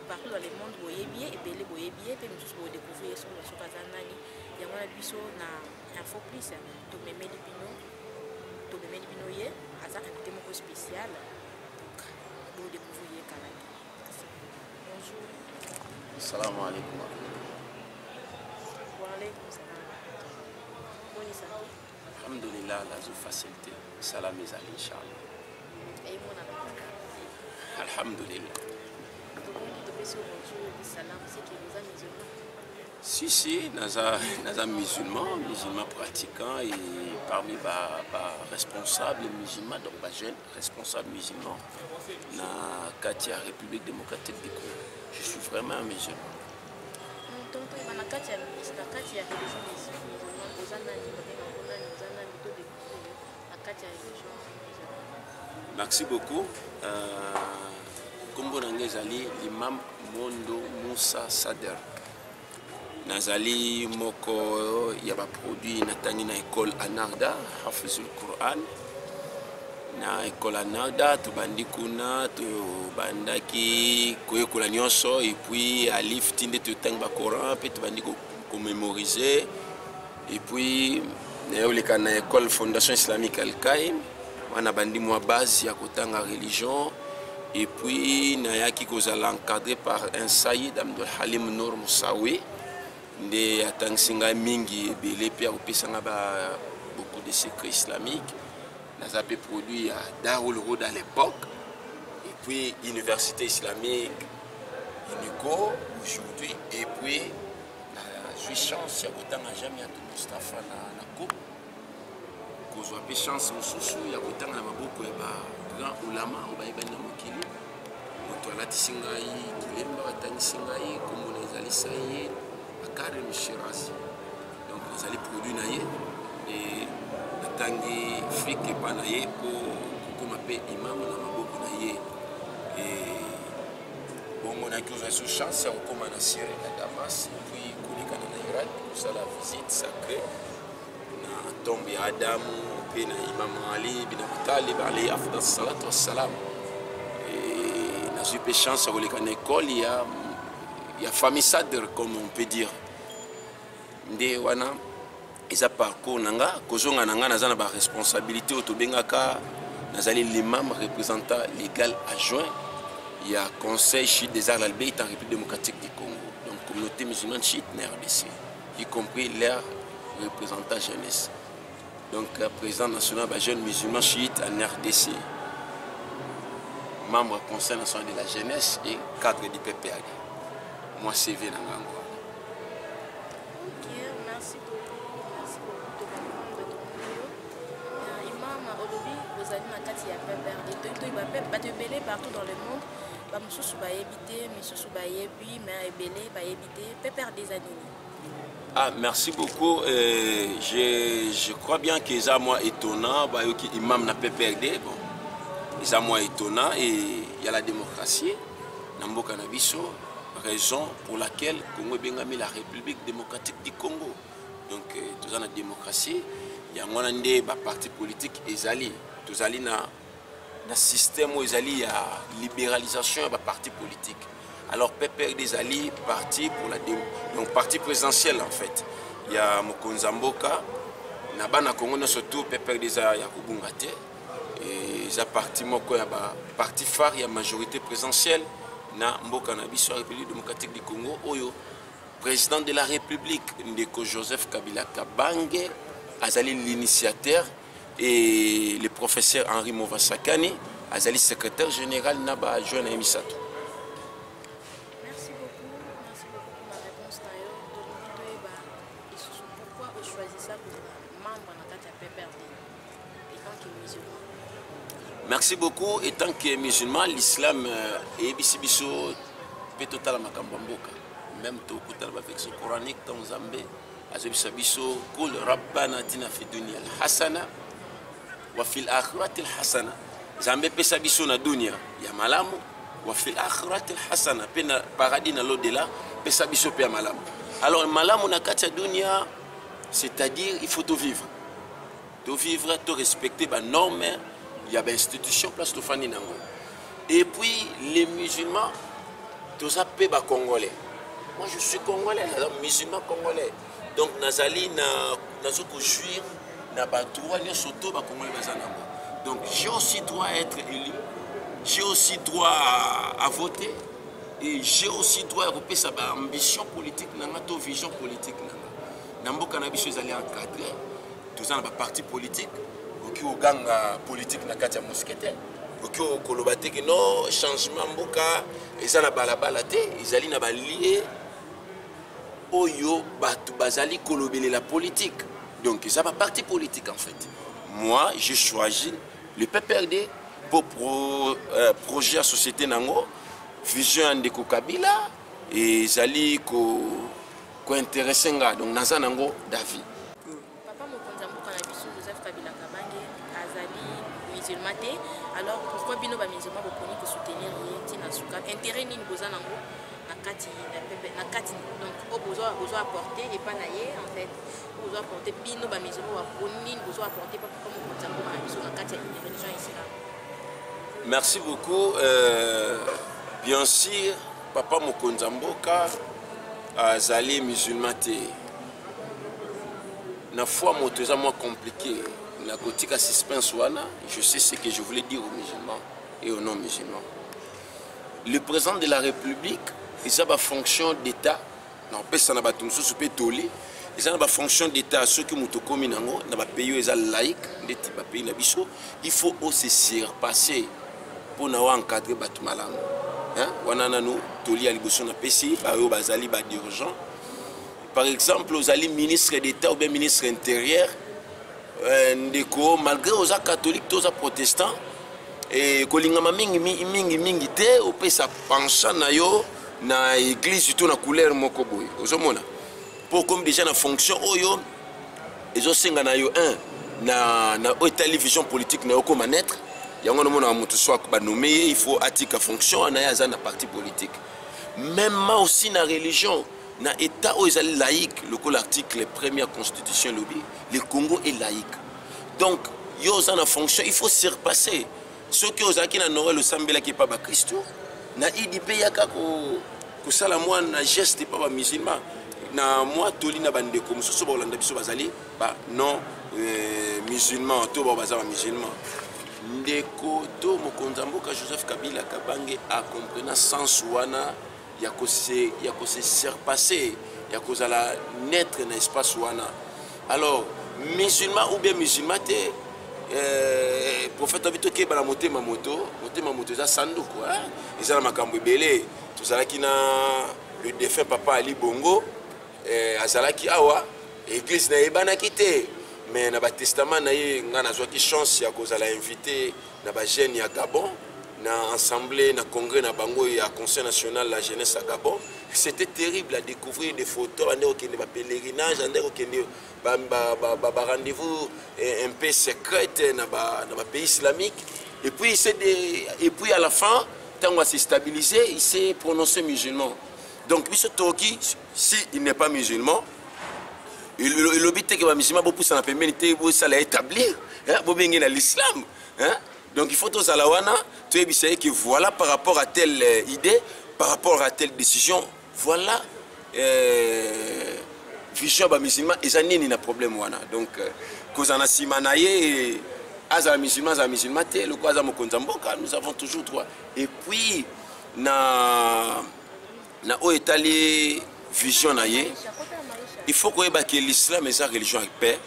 Partout dans le monde, vous voyez bien, et puis vous voyez bien, et puis vous découvrez sur le Sokazanani. Il y a un biseau na info plus. Donc, mes Melipino, à ça, un thème spécial. Donc, vous découvrez Kalaki. Bonjour. Salam alaikum. Wa alaikum salam. Bonjour, ça. Alhamdulillah, la facilité. Salam izali, Inch'Allah. Et mon ami. Alhamdulillah. Si, naza musulman pratiquant et parmi les responsables musulmans, donc les jeunes responsables musulmans, dans la République démocratique du Congo. Je suis vraiment un musulman. Merci beaucoup. Kombo nangezali l'imam Mondo Moussa Sader. Nazali moko yaba produit natangi na école Anarda, Hafizul Quran. Na école Anarda tubandi kuna tubandaki koyekola nyonso et puis alif tinde tutang ba Coran pe tubandi ko mémoriser et puis na na école Fondation Islamique Al-Qaim wana bandi mwa base ya kotanga religion. Et puis, Nayaki Kozala encadré par un Saïd Abdul Halim Nour Moussaoui. De Atangsinga Mingi et Belé Pia beaucoup de secrets islamiques. Nous avons produit à Darul Road à l'époque. Et puis, Université islamique, UNICO aujourd'hui. Et puis, j'ai chance, il y a autant de jamais à tout Mustafa Nako. Kozwa pe chance mususu ya kotanga na maboko ya ba grand ulama obayebana mokili moto alatisi ngai kilemba batangisi ngai kombo na ezali saye Karim Shirazi. Donc nazali produit na ye et natangi frike pa na ye po kokoma pe imam na maboko na ye et bongo na kozwa so chance ya kokoma na Syrie na Damas puis kolekana na Irak kosala visite sacrée tombe ya Adamu pe na Imam Ali bin Abi Talib alayhi afdal salatu wassalam. Et na eu chance de aller à l'école, il y a famille Sadr comme on peut dire. Nde wana isa parcours nanga kozonga nanga nazana ba responsabilité otobengaka nazali l'imam représentant légal adjoint. Il y a conseil chiite des arts l'Albeit en République démocratique du Congo. Donc communauté musulmane chiite en RDC, y compris leur représentant jeunesse. Donc, président national des jeunes musulmans chiites en RDC, membre du Conseil national de la jeunesse et cadre du PPAD. Moi, CV Nangango. Ok, merci beaucoup. Merci beaucoup de comprendre de Imam Olobi, vous allez dans le PPAD. Il va te belé partout dans le monde. Il va me éviter, des années. Ah, merci beaucoup. Je crois bien que ça moi étonnant, que imam n'a pas perdu. Bon, ça moi étonnant et il y a la démocratie. Nambo Canabiso, raison pour laquelle Congo Bengami la République démocratique du Congo. Donc tout ça la démocratie. Il y a un parti politique Ezali. Tout ça na le système où ils allaient à libéralisation de parti politique. Alors PPRD zali parti pour la donc parti présidentiel en fait. Il y a Mokonza Mboka, na Congo surtout PPRD za ya kubungate et za parti moko ya ba parti phare ya majorité présidentielle na Mboka na biso République démocratique du Congo oyo président de la République Ndeko Joseph Kabila Kabange azali l'initiateur et le professeur Henri Movasakani azali secrétaire général naba Joana Emisato. Merci beaucoup pour ma réponse d'ailleurs. Pourquoi vous choisissez ça pour membre dans la PPRD étant que musulman? Merci beaucoup. Étant que musulman, l'islam est biso peut total makambo mboka. Même to kutal ba verset coranique dans Zambé, azebisa biso kul rabbana atina fi dunya al-hasana wa fil akhirati al-hasana. Zambé pesa biso na dunya ya malamu wa fil akhirati al-hasana pena paradis na l'au-delà pesa biso pe malamu. Alors malamu na kati ya dunya, c'est-à-dire il faut tout vivre. Tout vivre, tout respecter les normes. Il y a des institutions place de Fanny Nango. Et puis les musulmans, tous ça paient les Congolais. Moi je suis Congolais, musulman Congolais. Donc Nazali n'a pas jouir, n'a pas droit de s'auto Congolais. Donc j'ai aussi droit à être élu, j'ai aussi droit à voter et j'ai aussi droit à repérer sa ambition politique, sa vision politique. Nambo cannabis ils allaient encadrer, tout ça dans le parti politique. Qui au gang politique na kati ya mousquetaire qui au kolobate que non changement mboka et ça na balabala te izali na balié oyo batu bazali kolobele la politique, donc ça va parti politique en fait. Moi j'ai choisi le PPRD pour projet à société nango vision Ndeko Kabila et zali ko intéressé nga donc naza nango David. Alors pourquoi bino ba musulman ba poni ko soutenir tina suka intérêt ni boza nango na kati donc besoin apporter et pas naie en fait besoin apporter bino ba musulman ba poni besoin apporter pas comme on ça pour biso na kati ya religion islam. Merci beaucoup. Bien sûr papa Mokonza Mboka azali musulman te na foi motoza moins compliqué. La côté à suspense wana, je sais ce que je voulais dire aux musulmans et aux non-musulmans. Le président de la République, il a une fonction d'État. Non, personne n'a pas tout ce peut tolé. Il a une fonction d'État. Ceux qui sont commis dans le pays, ils sont laïcs, il faut aussi se repasser pour nous encadrer les malades. Par exemple, aux alliés ministres d'État ou bien ministres intérieurs. Ndeko malgré aux catholiques aux protestants et kolingama mingi te opesa penchant na yo na église tout na couleur moko boy ozomona pour comme déjà na fonction oyo ezosenga na yo na télévision politique na yo comme naître yango no mona mutu soit ba nommer il faut atika fonction na ya na parti politique même aussi na religion na état où ils laïque l'article 1er constitution lobby le Congo est laïque donc yo en fonction il faut se repasser ceux qui ont qui na Noël le sambela qui pas ba Christo na IDP yaka ko sala moi na geste pas ba musulman na moi toli na bande comme so ba olanda biso bazali ba non musulman to ba bazaba musulman Ndeko to Mokonza Mboka Joseph Kabila Kabange a compris na sens wana ya ko se surpasser ya ko zala naître na espace wana. Alors musulman ou bien musulman te prophète abito ke bala motema moto za sandu quoi ezala makambo ebele tozalaki na le défunt papa Ali Bongo azalaki awa église na ebanaki te mais na ba testament na ye nga nazwaki chance ya ko zala invité na ba jeune ya Gabon na assemblée na congrès na bango ya conseil national la jeunesse à Gabon. C'était terrible à découvrir des photos ande okende ba pèlerinage ande okende ba rendez-vous un peu secret na ba pays islamique et puis à la fin tant s'est stabilisé il s'est prononcé musulman. Donc biso toki si il n'est pas musulman il obite que ba musulman bo poussa na pembeni te bo ça la établir bo bengi na l'islam hein Donc il faut tous à la wana, tu sais que voilà par rapport à telle idée, par rapport à telle décision, voilà vision ba musulman et ça n'y a problème wana. Donc cause en a simanaye aza musulman te le quoi za mokonza mboka, nous avons toujours droit. Et puis na o etali vision na ye, il faut que l'islam est une religion avec paix,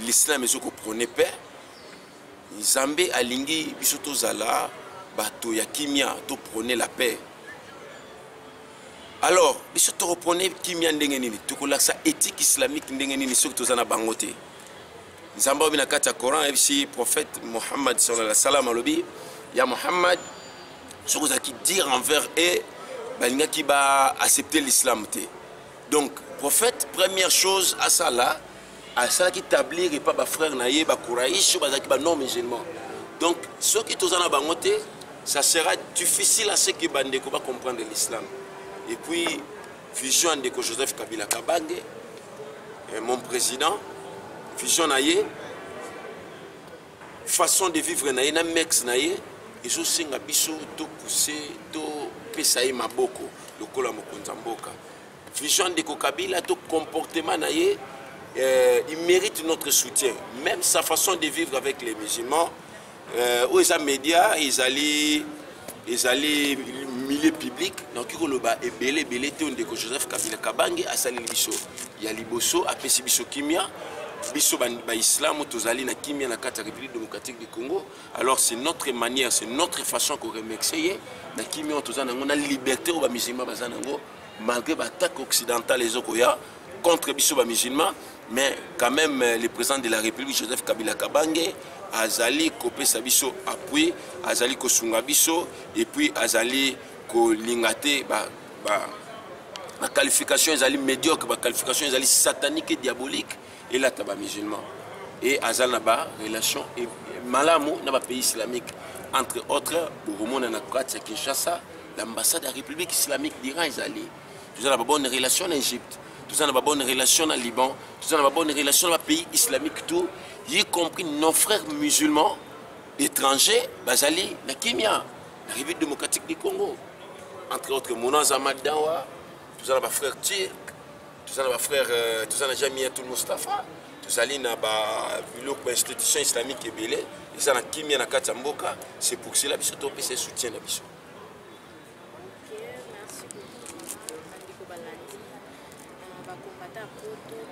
l'islam est qu'on prône paix. Zambé alingi biso tozala bato ya kimia to prôner la paix. Alors biso to prôner kimia ndenge nini to kolaksa éthique islamique ndenge nini soki tozana bango te. Nzamba bina kati ya Coran et prophète Mohammed sallallahu alayhi wa sallam alobi ya Mohammed soki ozaki dire envers eux balinga ki ba accepter l'islam te. Donc prophète première chose à ça là à ça qui établir et pas ba frère naïe ba kouraïch ba zaki ba non musulman. Donc ceux qui tous en bangoté ça sera difficile à ceux qui bandeko ba comprendre l'islam. Et puis vision de Joseph Kabila Kabange mon président vision naïe façon de vivre naïe na mex naïe ils ont singa biso to pousser to pesaï maboko lokola mokonza mboka. Vision de Kabila to comportement naïe il mérite notre soutien. Même sa façon de vivre avec les musulmans, où les médias, ils allaient milieu public, donc il y a belé de Joseph Kabila Kabange à Salil Bisso. Il y a Liboso, à Pessi Bisso Kimia, Bisso Islam, Tozali na Kimia na Kata République démocratique du Congo. Alors c'est notre manière, c'est notre façon qu'on remercie. Na Kimia, Tozana, on a liberté aux musulmans, malgré l'attaque occidentale les Okoya contre Bisso musulmans. Mais quand même, le président de la République, Joseph Kabila Kabange, Azali Kopé Sabiso appui, Azali Kosunga Biso, et puis Azali Kolingate, ma qualification, Azali médiocre, ma qualification, Azali satanique et diabolique, et là, tu as musulman. Et Azali Naba, relation, et Malamo, dans pays islamique, entre autres, pour le monde en Kinshasa, l'ambassade de la République islamique d'Iran, Azali. Nous avons une bonne relation en Égypte. Nous avons une bonne relation au Liban, nous avons une bonne relation dans les pays islamiques, tout, y compris nos frères musulmans étrangers, Bazali, na Kimia, la République démocratique du Congo. Entre autres, Mounaz Ahmad Dawa, nous avons un frère Turc, nous avons un frère, nous avons Jamiatul Mustafa, nous avons une institution islamique et belé, nous avons Kimia na Katamboka, c'est pour cela que nous avons ce soutien.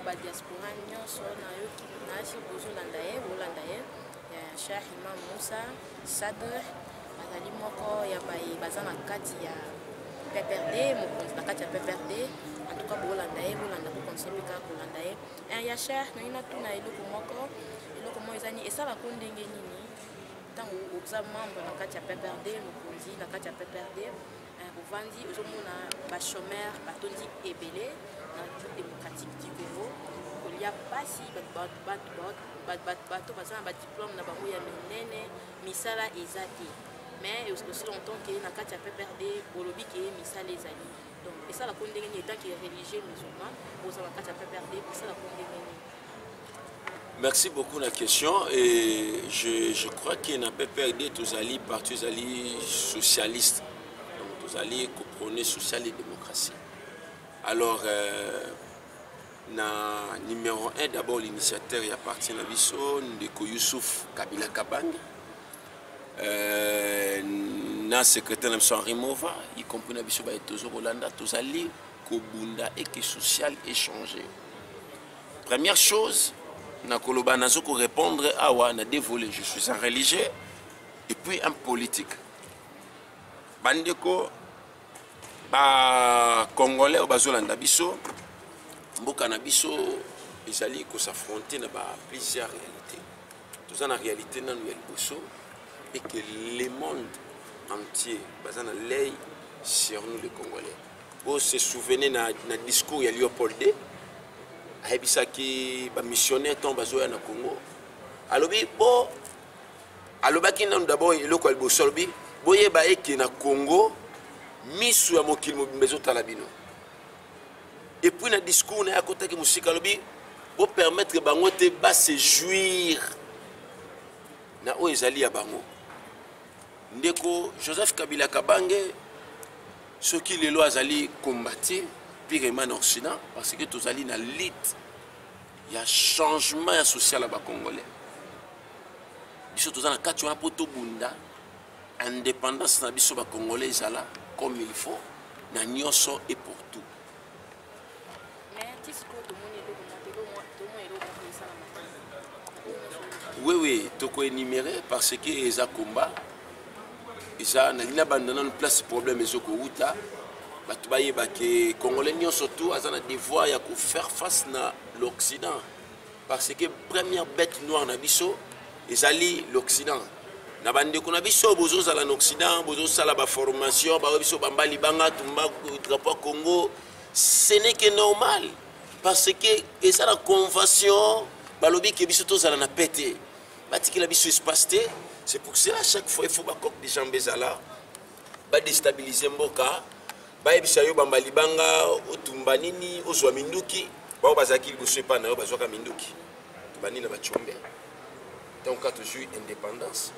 Ba diaspora nyonso na yo nasi bozolanda ye bolanda ye ya Cheikh Imam Moussa Sadr azali moko ya baye baza na kati ya PPRD mokonzi na kati ya PPRD en tout cas bolanda ye bolanda ko konsepika kolanda ye ya Cheikh na ina tuna eloko mo ezani esala ko ndenge nini tango oza membre na kati ya PPRD mokonzi na kati ya PPRD bovandi ozomona ba chômeur batondi ebele na démocratique du Congo. Il y a pas si bato baza na diplôme na bango ya minene misala ezati mais aussi longtemps que na kati ya PPRD bolobi ke misala ezali donc esala ko ndenge ni état qui est religieux musulman boza na kati ya PPRD esala ko ndenge ni. Merci beaucoup la question et je crois que na PPRD tous ali parti ali socialiste donc tous ali ko prôner social et démocratie. Alors na numéro 1 d'abord l'initiateur il appartient à Bisso Ndeko Youssouf Kabila Kabange na secrétaire de Henri Mova y compris na Bisso ba etozo Rolanda tozali kobunda et que social échanger. Première chose na koloba nazo ko répondre awa na deux volets, je suis un religieux et puis un politique. Bandeko ba Congolais bazolanda biso mboka na biso ezali ko s'affronter na ba plusieurs réalités. Tout en réalité na nouvelle bosso et que le monde entier bazana l'œil sur nous les Congolais. Vous se souvenez na discours ya Léopold II ayebisaki ba missionnaire ton bazoya na Congo. Alobi bo alobaki nanu d'abord eloko ya bosso alobi boyeba eke na Congo misu ya mokili mbezo talabino. Et puis na discours na yakota ki musika lobi pour permettre bango te ba se jouir na o ezali ya bango. ndeko Joseph Kabila Kabange ce qui les lois allaient combattre pirement en Occident parce que tous allés dans l'élite il y a changement social à bas congolais biso tous en quatre ans pour tout bunda indépendance na biso ba congolais là comme il faut na nyonso et pour tout oui toko énuméré parce que les combat isa na lina bandana une place problème ezoko uta batu bayeba ke congolais nyo surtout azana devoir ya ko faire face na l'Occident parce que première bête noire na biso ezali l'Occident na bande ko na biso bozo sala na Occident bozo sala ba formation ba biso bambali banga tumba drapeau Congo ce n'est que normal parce que eza la convention balobi ke biso to sala na pété batiki la biso espace. C'est pour cela à chaque fois il faut que des gens bezala ba déstabiliser mboka ba ebisa yo bambali banga otumba nini ozwa minduki ba bazaki liboso pa na yo bazwaka minduki tubani na bachombe donc quand toujours indépendance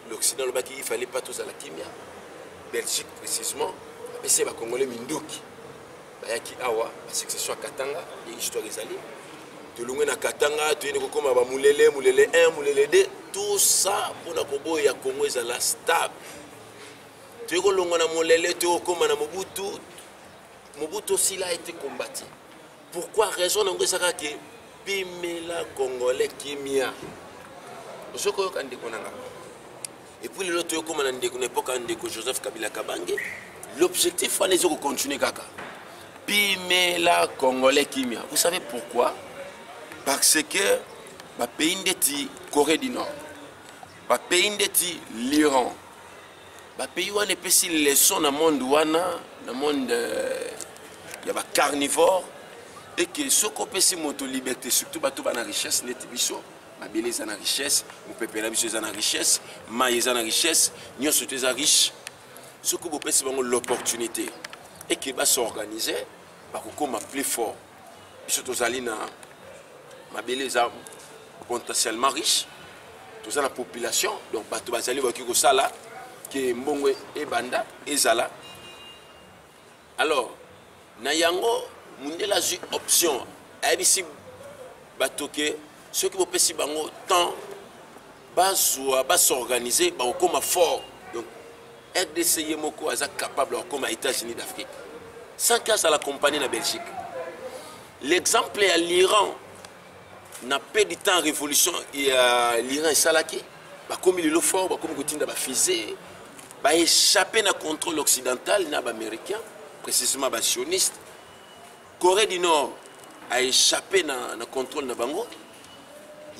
l'Occident le baki il fallait pas tous à la kimia Belgique précisément c'est ba congolais minduki ba yaki awa ba succession à Katanga et histoire ezali tulungu na Katanga tuyene kokoma ba mulele 1 mulele 2 tout ça pour la Congo ya Congo est la stable tu es kolongo na mulele tu okoma na Mobutu aussi là a été combattu pourquoi raison ngo saka ke bimela congolais kimia osoko kande konanga et puis l'autre okoma na ndeko na époque ndeko Joseph Kabila Kabange l'objectif est de continuer kaka bimela congolais kimia vous savez pourquoi parce que le pays de Corée du Nord, le pays de l'Iran, le pays où on est passé les leçons dans le monde dans le monde carnivore et que ce qu'on peut se moto liberté surtout dans la richesse net biso, ma beleza dans la richesse, mon peuple là biso dans la richesse, maïs dans la richesse, nous sommes tous riches. Ce qu'on peut c'est l'opportunité et qui va s'organiser par comme plus fort. Biso tous allés dans ma beleza potentiellement riche, tout ça la population, donc bato bazali waki ko sala ke mbongo e banda ezala. Alors na yango mundela ju option abisi bato ke ceux qui vont pesi bango temps bazwa ba s'organiser ba koma fort. Donc RDC yemoko aza capable comme États-Unis d'Afrique. Sans cas à la compagnie de Belgique. L'exemple est à l'Iran. Na pas du temps révolution et l'Iran est salaki comme il est fort comme il a fusée échappé na contrôle occidental na américain précisément sioniste. Corée du Nord a échappé na contrôle na bango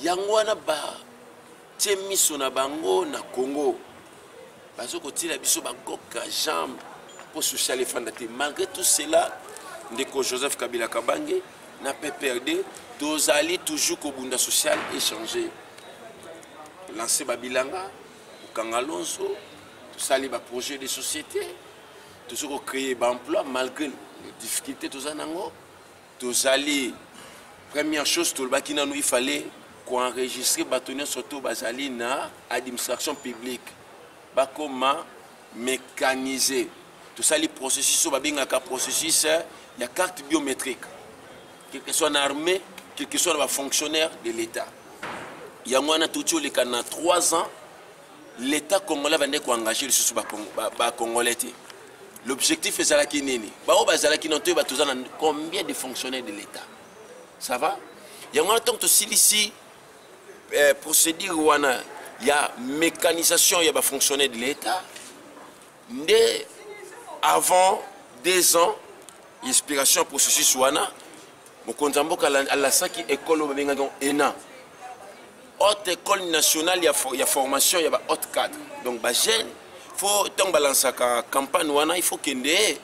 yango na ba temiso na bango na Congo bazo kotila biso ba goka jambe pour social fondate malgré tout cela ndeko Joseph Kabila Kabange n'a pas perdu. Tous allés toujours au Bunda social échanger. Lancer Babilanga, Kangalonso, tous allés à projet de société, toujours créer des emplois malgré les difficultés, tous en tous allés. Première chose, tout le bakina il fallait qu'on enregistre bâtonnier surtout basali na administration publique. Bakoma mécaniser. Tout ça les processus, babingaka processus, il y a carte biométrique. Quel que soit l'armée, quel que soit le fonctionnaire de l'État. Il y a moins de 3 ans, l'État congolais va engager les Congolais. L'objectif est combien de fonctionnaires de l'État. Ça va? Il y a moins de temps aussi ici, procédure où il y a mécanisation, il y a fonctionnaires de l'État. Avant 2 ans, inspiration processus ouana. À la Saki école ENA. Haute école nationale, il y a formation, il y a haute cadre. Donc, il faut balancer la campagne, il faut qu'il y ait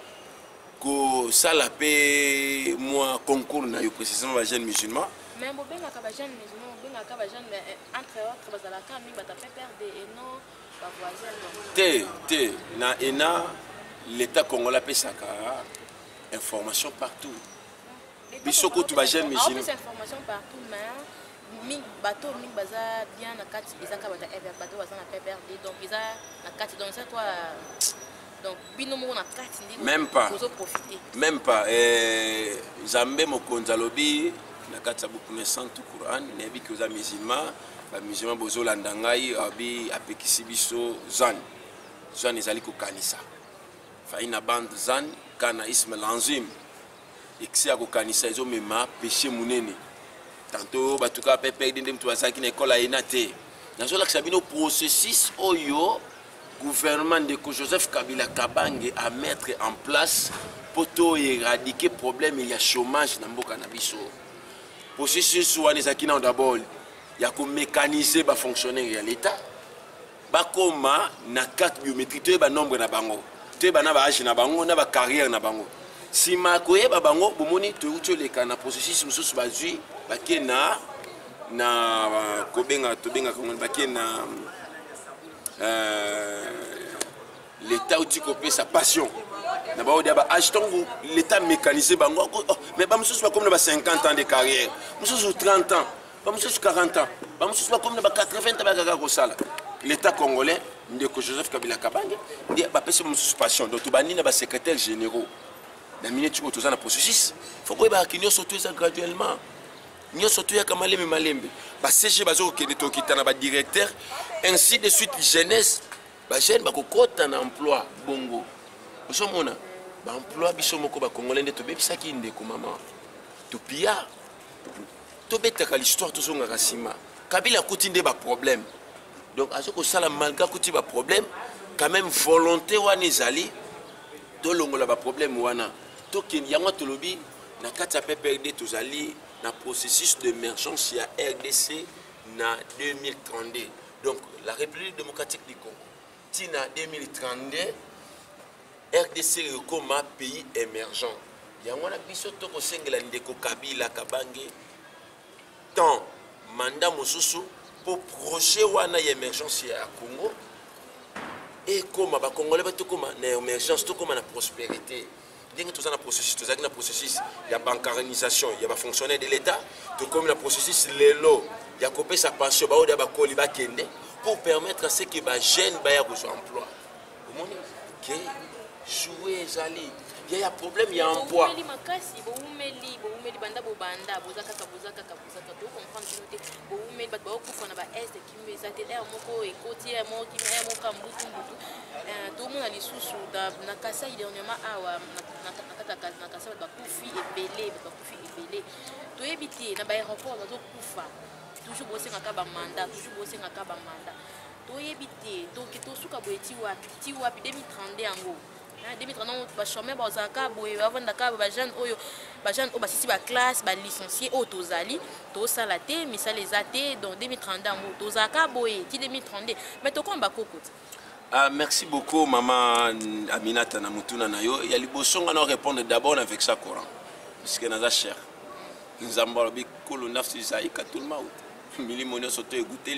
ça la paix, moi, concours, précisément les jeunes musulmans. Mais si vous avez des jeunes musulmans, entre autres, na ENA, l'État congolais a fait information partout. Bisoko tu vas jeune musulman. Information partout, mais bateau mingi baza bien na kati ezaka bata bateau baza na PPRD donc eza na kati donc ça toi donc bino moko na kati ndi même pas profiter même pas Zambé mokonza lobi na kati ya bukuna santu Quran nebi ki oza musulman ba musulman bozolanda ngai abi apekisi biso zan ezali kokanisa faina bande zan kana isma lanzim eksi ya kokanisa ezomema péché munene tantôt batuka pepe dinde mtu azaki na école ayena te nazolakisa bino processus oyo gouvernement de Joseph Kabila Kabange à mettre en place pour éradiquer le problème et le chômage dans mboka na biso. Processus wana ezaki na d'abord ya ko mécaniser ba fonctionnaire ya l'état ba koma na carte biométrique to ba nombre na bango to ba na ba âge na bango na ba carrière na bango sima koyeba bango bomoni to utoleka na processus mususu bazui bakena na kobenga tobenga kongo bakena l'état uti kopé sa passion na ba odia ba achetongo l'état mécanisé bango mais ba mususu ba comme na ba 50 ans de carrière mususu 30 ans ba mususu 40 ans ba mususu ba comme na ba 80 ans ba kaka ko sala l'état congolais ndeko Joseph Kabila Kabange ndi ba pesa mususu passion donc tubani na ba secrétaire généraux na minute ko tozana processus faut ko ba kinyo surtout ça graduellement nyo surtout ya kamaleme malembe ba CG bazo ko to kitana ba directeur ainsi de suite jeunesse ba jeune ba kokota na emploi bongo osomona ba emploi biso moko ba congolais nde to bebisaki ndeko mama to pia to betaka l'histoire to zonga kasima Kabila kuti nde ba problème donc azoko sala malgré kuti ba problème quand même volonté wana ezali to longola ba problème wana to ken yango to lobi na kati ya PPRD tozali na processus d'émergence ya RDC na 2032 donc la République démocratique du Congo tina 2032 RDC comme un pays émergent yango na biso to ko sengela ndeko Kabila Kabange tant mandat mosusu pour projet wana ya émergence ya Congo et comme ba congolais ba to comme na émergence to comme na prospérité ndenge tozana processus tozaki na processus ya bancarisation ya ba fonctionnaire de l'état to comme na processus lelo ya kopesa pension ba oda ba koli ba kende pour permettre à ce que ba jeune ba ya besoin emploi omoni que jouer ezali il y a problème il y a emploi umeli makasi bo umeli banda bo bozaka to comprendre que bo umeli ba kufa na ba est qui ça te l'air moko et côté mo qui me mo kambutu tout le monde a les sous na kasa dernièrement awa na kasa ba kufi ebele to éviter na ba aéroport ba kufa toujours bosser ngaka ba mandat to éviter donc to suka boeti wapi 2032 yango 2030 ba chômeur ba zaka boye avant d'aka ba jeune oyo basisi ba classe ba licencié o tozali to sala te misala ezate donc 2030 yango to zaka boye ti 2032 mais to komba kokoti. Merci beaucoup maman Aminata na mutuna na yo ya libosonga na répondre d'abord avec ça Coran parce que naza cher nzamba bi kulu nafsi zaika tout le maut milimo nyoso to écouter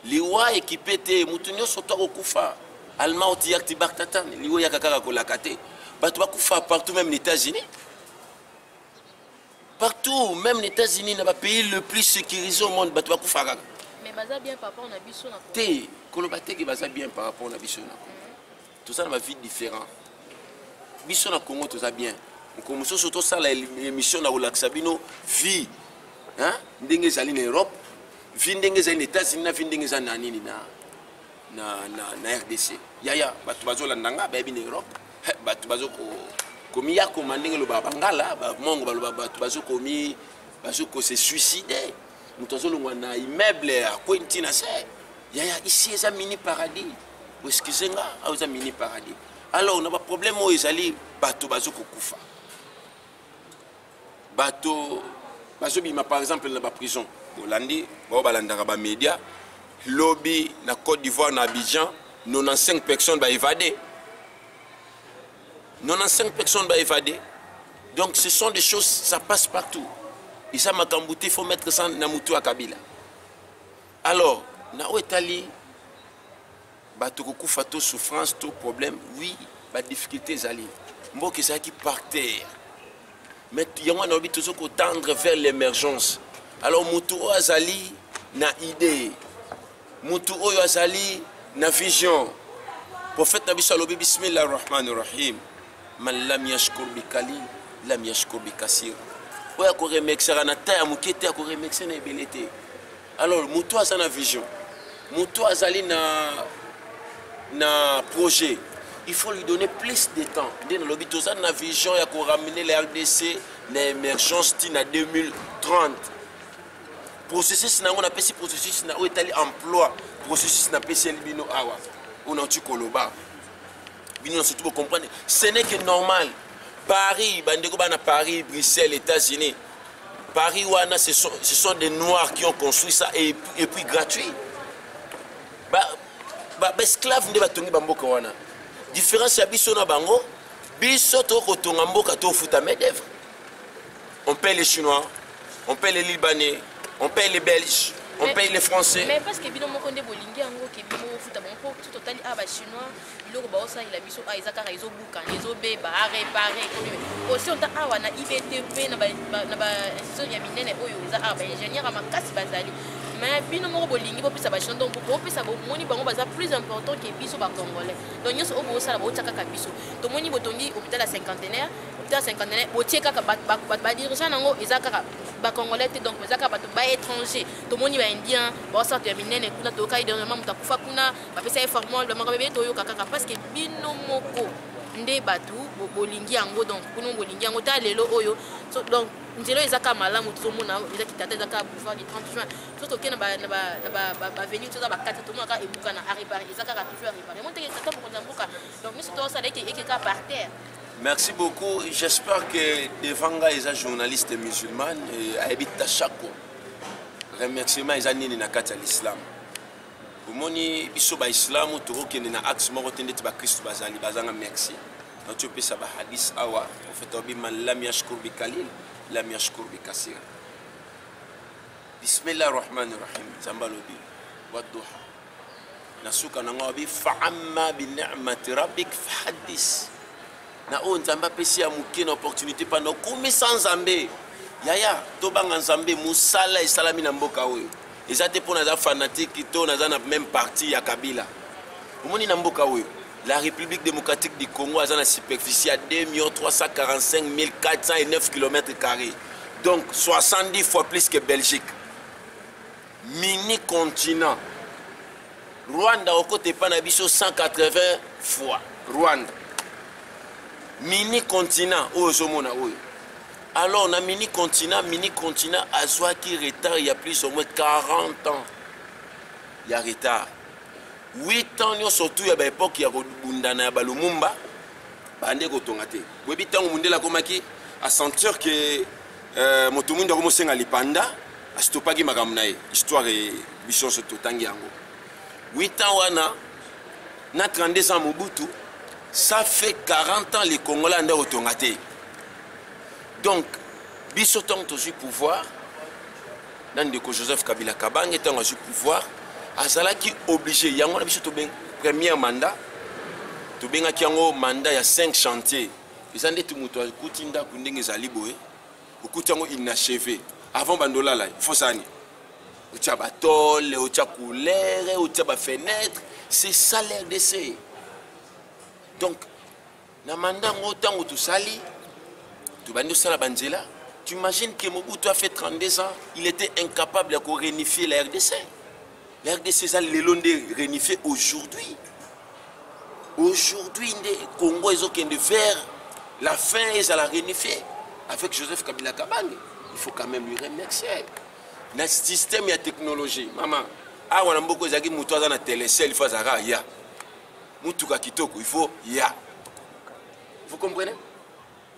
liwa équipé te mutu nyoso to kokufa almauti yakti baktatan liwa yakaka ko lakate batu bakufa partout même les États-Unis partout même les États-Unis na ba pays le plus sécurisé au monde batu bakufa kaka mais baza bien par rapport na biso na te kolobate ki baza bien par rapport na biso na tout ça na ba vie différent biso na Congo tout ça bien ko musoso to sala émission na relaxa bino vie hein ndenge zali na Europe vie ndenge zali na États-Unis na vie ndenge zali na nini na RDC yaya batu bazolanda nga ba na Europe batu bazoko komi ya komandenge lo babangala ba mongo baloba batu bazoko se suicider nous avons un immeuble à Quentin il y a ici un mini paradis excusez-moi un mini paradis alors on a un problème où ils allaient bateau bazoko kufa bateau bazobima par exemple dans la prison bolandi balandaka ba média lobby na Côte d'Ivoire na Abidjan 95 personnes ba évadé 95 personnes ba évadé donc ce sont des choses ça passe partout. Et ça m'a cambouté, il faut mettre ça dans Moutou à Kabila. Alors, na Ouetali, Batoukou Fato, souffrance, tout problème, oui, la difficulté, Zali. Moi, qui ça qui par terre. Mais il y a un envie toujours tendre vers l'émergence. Alors mutu oyo azali na idée, mutu oyo azali na vision. Prophète Nabi Salobi bismillah ar-Rahman ar-Rahim. Man lam yashkur bi kalil, lam yashkur bi kasir. Oyo ko remexer na taya mukete ko remexer na ebelete. Alors mutu azali na vision. Mutu azali na projet. Il faut lui donner plus de temps. Dans le but, on a vision pour ramener la RDC l'émergence en 2030. Processus, on appelle ce processus, on est allé emploi. Processus, on appelle ce bino awa. On a dit koloba. Bino, surtout pour comprendre. Ce n'est que normal. Paris, Paris, Bruxelles, États-Unis. Paris, ce sont des Noirs qui ont construit ça et puis gratuit. Esclave ne va pas tomber wana. Différence ya biso na bango, biso to kotonga mboka to futa main d'œuvre. On paye les Chinois, on paye les Libanais, on paye les Belges, on paye les Français. Mais parce que bino moko nde bolingi yango ke bino futa bango tout total ba Chinois, biloko ba osa ila biso a ezaka rezo buka, rezo beba, a réparer. Aussi on ta awa na IBTP na ba institution ya minene oyo eza a ba ingénieur makasi bazali. Mais bino moko bolingi bo pesa ba Chinois donc bo pesa bo moni bango baza plus important que biso ba Congolais. Donc nyonso obo sala bo tsaka ka biso. To moni botongi hôpital à cinquantenaire, bo tieka ka ba dirigeant nango ezaka ba Congolais te donc ezaka ba ba étranger. To moni ba indien, ba sorte ya minene kuna to kai dernièrement mutakufa kuna ba pesa informel ba makabe to yo kaka parce que bino moko nde batu bolingi yango donc kuno bolingi yango ta lelo oyo donc nzelo ezaka malamu tozomona ezaki tata ezaka pouvoir du 30 juin surtout ke na ba venir toza ba kata tomaka ebuka na réparer ezaka ka toujours réparer monte ke tata pour ndambuka donc nous sommes ça avec ekeka par terre. Merci beaucoup. J'espère que devant les journalistes musulmans habitent à Chako. Remerciement les années na kata l'islam. Omoni biso ba islam to ke na axe moko tende ba Christ bazali bazanga merci. Donc tu peux ça ba hadith awa prophète obi man lam yashkur bi kalil lam yashkur bi kasir. Bismillah ar-Rahman ar-Rahim. Zambalobi wadduha. Nasuka nangobi fa amma bi ni'mati rabbik fahaddis. Na on nzamba pesi ya muke na opportunité pendant comme sans nzambe. Yaya to banga nzambe musala esalami na mboka oyo. Ezate pour naza fanatique to naza na même parti ya Kabila. Omoni na mboka oyo. La République démocratique du Congo a une superficie à 2 345 409 km². Donc 70 fois plus que Belgique. Mini continent. Rwanda au côté Panabiso 180 fois. Rwanda. Mini continent. Alors on a mini continent à soi qui retard il y a plus ou moins 40 ans. Il y a retard. 8 ans surtout à l'époque il y a Bundana Balumumba. Bande Gotongate. Oui, tant Mundela Komaki à sentir que Motomundo Romosenga Lipanda a stoppé Magamnae. Histoire et mission sur Totangiango. 8 ans wana na 32 ans Mobutu. Ça fait 40 ans les Congolais ont Otongate. Donc, bisoton toujours pouvoir, dans le Joseph Kabila Kabang étant au pouvoir, Azala qui obligé, il y a un premier mandat, tu bien qui a un mandat il y a 5 chantiers. Ils ont dit tout le monde Kutinda Kundeng Zaliboé, ou Kutango inachevé. Avant Bandola là, il faut ça. Au Tchabatol, au Tchakoulère, au Tchabafenêtre, c'est ça l'RDC. Donc, na mandat autant où tout sali. Tu imagines que Mobutu a fait 32 ans, il était incapable de réunifier la RDC. La RDC, ça l'est réunifié aujourd'hui. Aujourd'hui, le Congo est vers la fin, ils ont réunifié avec Joseph Kabila Kabang. Il faut quand même lui remercier. Dans le système, il y a technologie. Maman, on a beaucoup de gens qui ont une télécelle, il faut ça, il y a. Il faut, il y a. Vous comprenez?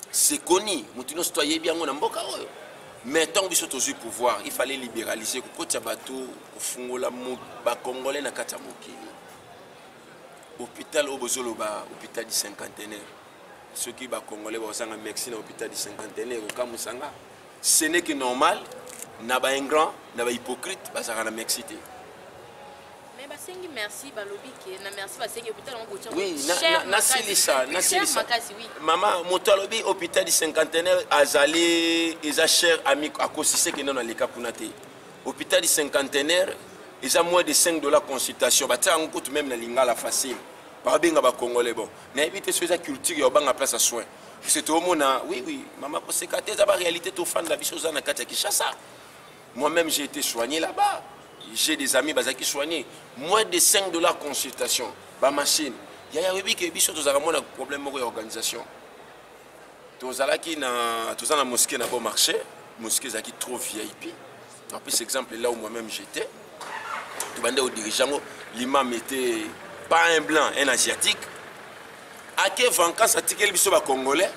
C'est connu, nous citoyens bien en Mboka. Mais tant que nous sommes au pouvoir, il fallait libéraliser. Quand tu as bateau, Congolais na Katamoki. Hôpital Obozoloba, hôpital du cinquantenaire. Ceux qui sont Congolais, ils ont médecine à l'hôpital du cinquantenaire. Ce n'est que normal, n'a pas un grand, n'a pas hypocrite, parce qu'on a mexité. Mais Mais basengi merci balobi ke na merci basengi hôpital on botia. Oui, nasilisa. Oui. Maman moto alobi hôpital du cinquantenaire azali eza cher ami akosise ke non aleka kuna te. Hôpital du cinquantenaire eza moins de 5 $ consultation. Batia ngo tout même na lingala facile. Ba benga ba congolais bon. Na éviter sur eza culture ya banga place à soin. C'est au mona oui maman kosekate eza ba réalité to fan la biso za na kati ya Kinshasa. Moi-même j'ai été soigné là-bas. J'ai des amis qui soignés. Moins de 5 $ consultation. Ba machine. Il y a des gens qui ont un problème d'organisation. Tous na mosquée n'a pas marché. Mosquée qui est trop VIP. En plus, exemple là où moi-même j'étais. Tout le monde dirigeant, l'imam était pas un blanc, un asiatique. À quel vacances à ticket le congolais?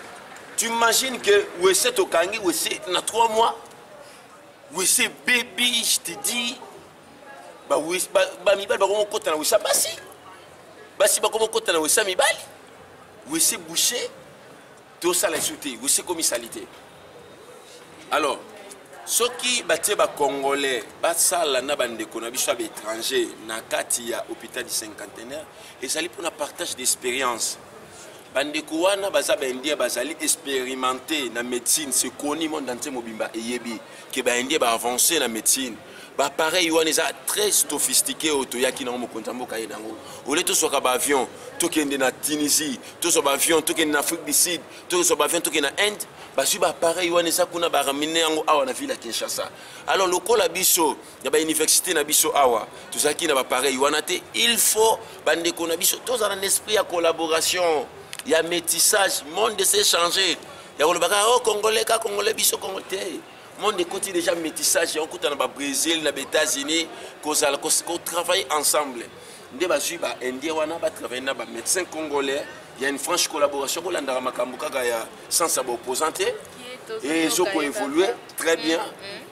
Tu imagines que où est au Kangi, où est dans 3 mois, où est baby, je te dis. Mibali bakomo kota na wisa basi bakomo kota na wisa mibali wisi boucher tout ça la sauté wisi commisalité. Alors ceux qui batte ba congolais basala na bandeko na biso ba étranger na kati ya hôpital du cinquantenaire et ça li pour un partage d'expérience. Bandeko wana baza ba indien bazali expérimenter na médecine, c'est connu monde entier mobimba eyebi que ba indien ba avancer na médecine. Bah pareil, on est très sophistiqué au Toyaki dans mon contambo kayenango. Au lieu de soit un avion, tout qui est en Tunisie, tout soit avion, tout qui est en Afrique du Sud, tout soit avion, tout qui est en Inde, bah si bah pareil, on est ça qu'on a ramené en awa na ville à Kinshasa. Alors le col abisso, il y a une université na biso awa, tout ça qui n'a pas pareil, on a été, il faut bande qu'on abisso, tous en esprit à collaboration, il y a métissage, monde de s'échanger. Il y a le bagage oh congolais bisso congolais. Monde écoute déjà métissage, on écoute dans le Brésil, dans les États-Unis, qu'on travaille ensemble. Des bajuba indien wana ba travailler na ba médecin congolais, il y a une franche collaboration pour l'andara makambuka ya sans sa opposante et ils ont évolué très bien,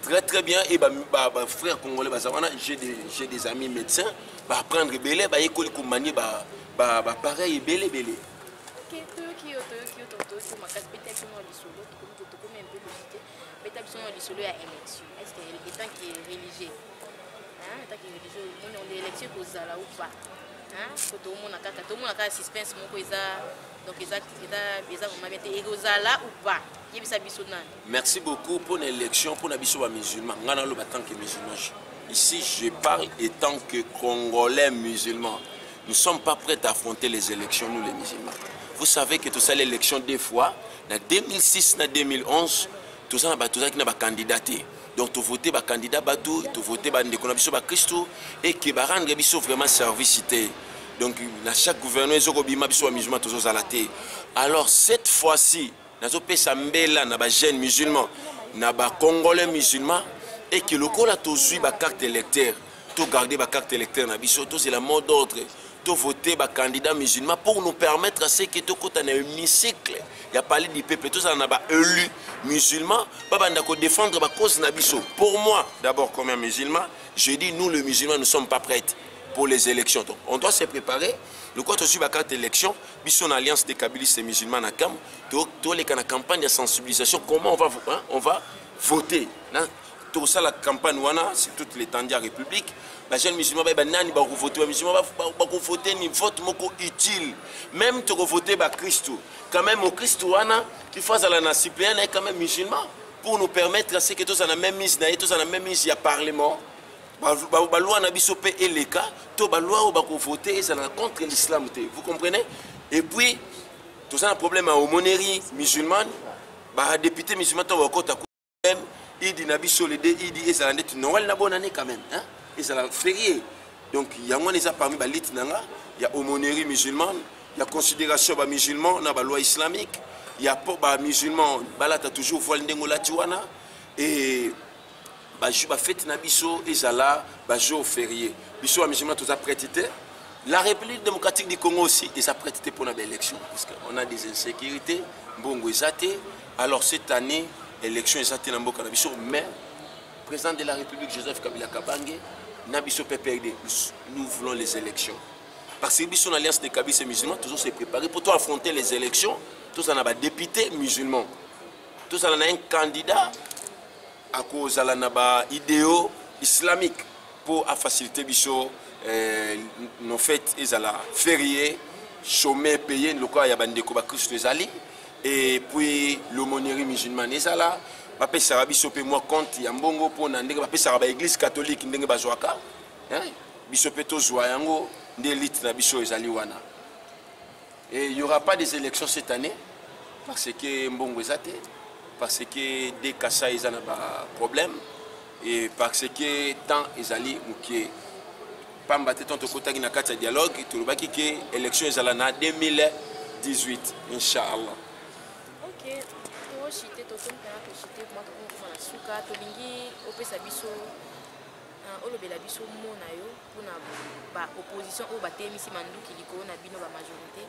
très bien et ba frère congolais bazawana j'ai des amis médecins, ba apprendre belé ba école ko manier ba pareil belé. Est-ce que l'état qui est religieux, l'état qui est religieux, on est élection pour ça là ou pas, tout le monde a suspense donc ils ont été là ou pas. Merci beaucoup pour l'élection pour les musulmans. Ici je parle étant que Congolais musulmans. Nous ne sommes pas prêts à affronter les élections nous les musulmans. Vous savez que tout ça l'élection des fois, en 2006 en 2011. Tout ça qui n'a pas candidaté. Donc tu votes par candidat bateau, tu votes par Christo et qui va rendre vraiment service. Donc dans chaque gouvernement ils ont musulman tous à la tête. Alors cette fois-ci, nous avons Sambela na ba jeunes musulmans, na ba congolais musulmans et que le col a toujours ba carte électeur, tout garder ba carte électeur na biso, c'est la mode d'ordre. Tout voter par candidat musulman pour nous permettre à ce que tout côté un hémicycle. Il y a parlé du peuple, tout ça on a pas élu musulman, pas défendre la cause nabiso. Pour moi, d'abord comme un musulman, je dis nous les musulmans ne sommes pas prêts pour les élections. Donc on doit se préparer. Le quoi tu suis la carte élection, biso alliance des kabylistes et musulmans na cam, tout les kana campagne de sensibilisation comment on va voter. Tout ça la campagne wana, c'est toute l'étendue de la République. Les jeunes musulmans vont voter, les musulmans vont voter ni vote utile. Même tu voter par Christ. Quand même au Christ, il faut que la suppléant est quand même musulman pour nous permettre à ce que tous en la même mise, tous en la même mise, il y a parlement. La loi n'a pas et les cas, toute la loi où voter c'est contre l'islam. Vous comprenez? Et puis, tout ça un problème à l'aumônerie musulmane, les députés musulmans ont même. Il dit Nabiso les deux, il dit ça net Noël na bonne année quand même hein et ça la férié. Donc il y a des parmi les lit nanga, il y a aumônerie musulmane, il y a considération ba musulman na ba loi islamique, il y a pas musulman balata toujours voile ndengola tiwana et ba fête Nabiso et ça là ba jour férié. Biso musulman tout ça prêté. La République démocratique du Congo aussi et ça prêté pour la élection parce qu'on a des insécurités, bongo ezate. Alors cette année élection exacte na mboka na biso mais président de la République Joseph Kabila Kabange na biso PPRD nous voulons les élections parce que biso l'alliance des kabylistes musulmans toujours se préparer pour affronter les élections tous en a député musulman tous en a un candidat à cause de la idéo islamique pour faciliter biso nos fêtes ezala férié chômé payé lokola ya bandeko ba Christ ezali et puis l'aumônerie musulmane ezala ba pesa biso pe moi compte ya mbongo pona ndenge ba pesa ba église catholique ndenge bazwaka biso pe tozwa yango nde élite na biso ezali wana. Et il n'y aura pas des élections cette année parce que mbongo ezate, parce que des kassa ils ont un problème et parce que tant ezali mukie pamba te tonto kotaki na kati ya dialogue tulobaki ke élection ezala na 2018 inchallah. OK, to chité to kompana to chité moi to komona suka to lingi opesa biso olobela biso mona yo pona ba opposition o batemisi manduki likolo na bino ba majorité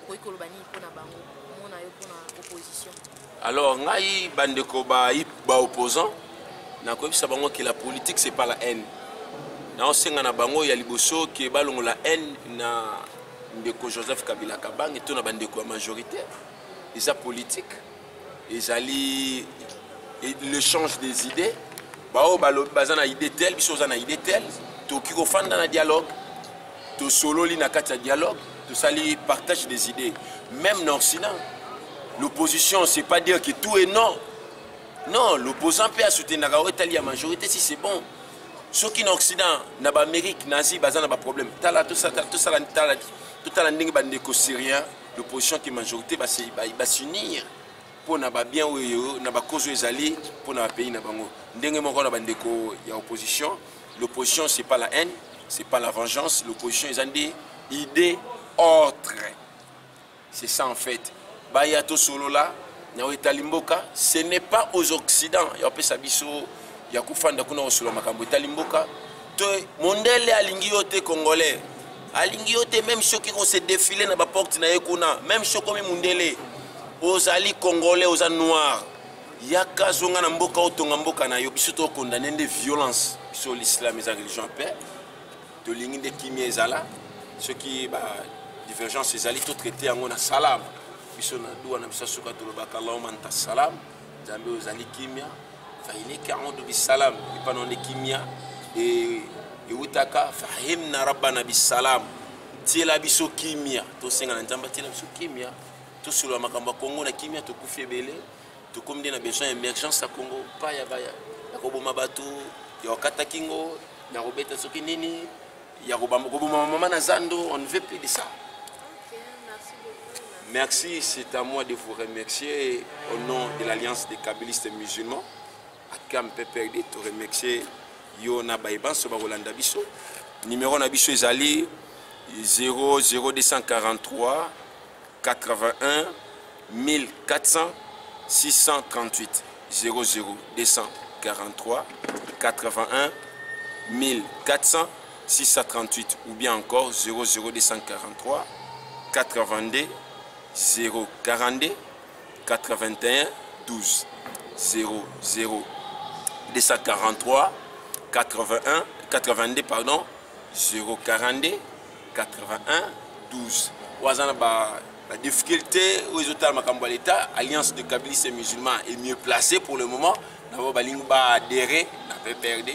okoloba ni pona bango mona yo pona opposition. Alors ngai bandeko ba opposant na koyebisa bango que la politique c'est pas la haine. Na osenga na bango ya liboso ke balongo la haine na ndeko Joseph Kabila Kabange to na bandeko majoritaire. Eza politique. Ezali l'échange des idées. Bao bazana idée telle biso zana idée telle to kiko fanda na dialogue to solo li na kati ya dialogue to sali partage des idées. Même dans Occident l'opposition c'est pas dire que tout est non. Non, l'opposant peut soutenir la majorité si c'est bon. Ceux qui en Occident, dans l'Amérique, nazi, bazana ba problème. Tout ça la ndenge bandeko syrien, l'opposition qui est majorité va s'unir pour na ba bien na ba cause ezali pour na pays na bango. Ndenge moko na bandeko ya opposition, l'opposition c'est pas la haine, c'est pas la vengeance, l'opposition ils ont des idées autres. C'est ça en fait. Bayato solo là ce n'est pas aux Occidents. Il y a des biso, il y a kufanda kuna osolo makambo italimboka. To mondele alingi yote congolais. Alingi yote même ceux qui vont se défiler na ba porte na yekuna, même ceux comme mondele aux ali congolais aux noirs. Yaka zonga na mboka otonga mboka na yo biso to condamner des violences. Biso l'islam et la religion paix. To lingi de kimia ezala. Ceux qui divergence ezali to traiter en salam. Bisona doua na bisasuka tolobaka Allahumma anta salam zambe ozali kimia faileka ondu bisalam ipano ne kimia e utaka fahimna rabbana bisalam tiela biso kimia to senga na nzamba tiela biso kimia to solo makambo Kongo na kimia to kufie bele to komde na besoin émergence à Congo pa ya baya ya koboma batu ya okata kingo ya robeta soki nini ya koboma mama na zando on ne veut plus de ça. Merci, c'est à moi de vous remercier au nom de l'Alliance des Kabbalistes musulmans. Akam PPRD, te remercier Yona Baïban, Soba Rolanda Bisso. Numéro Nabisso Ezali 00243 81 1400 638 00243 81 1400 638 ou bien encore 00243 82 042 81 12 00 243 81 82 pardon 042 81 12. Ouazana la difficulté aux autres makambo l'État, Alliance de Kabbalistes et musulmans est mieux placée pour le moment. D'abord balingba adhérer, n'a pas perdu.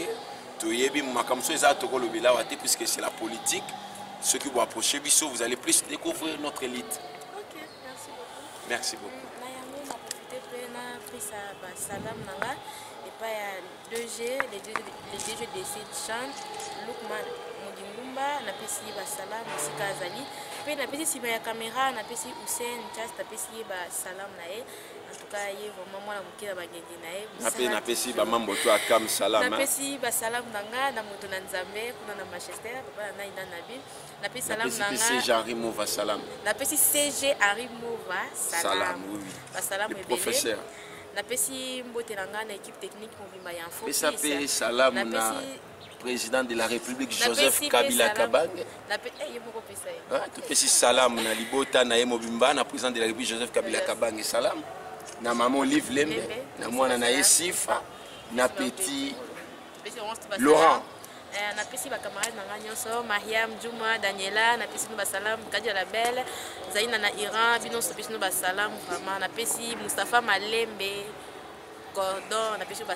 Toyebi makamso ezata ko lobela wate puisque c'est la politique. Ceux qui vont approcher Bissau, vous allez plus découvrir notre élite. Merci beaucoup. Salam nanga et pas les DG de Chan Lukman Mudimumba na pesi ba salam sika azali pe na pesi siba ya caméra na pesi Hussein Chas na pesi ba salam na ye en tout cas ye vraiment mwana mukira bagende na ye na pesi ba mambo to akam salam na pesi ba salam nanga na moto na Nzambe kuna na Manchester papa na ina nabi na pesi salam nanga CG Arimova salam na pesi CG Arimova salam oui ba salam le professeur na pesi mbote nanga na équipe technique mobimba ya info pesa pe salam na président de la République Joseph Kabila Kabange na pe yemo pesa tu pesi salam na libota na mobimba na président de la République Joseph Kabila Kabange salam na maman Olive Lembe na mwana na Sifa na petit Laurent na pesi ba camarades nanga nyonso Mariam Juma Daniela na pesi no ba salam Kadia la Belle Zaina na Iran bino so pesi no ba salam vraiment na pesi Mustafa Malembe Gordon na pesi ba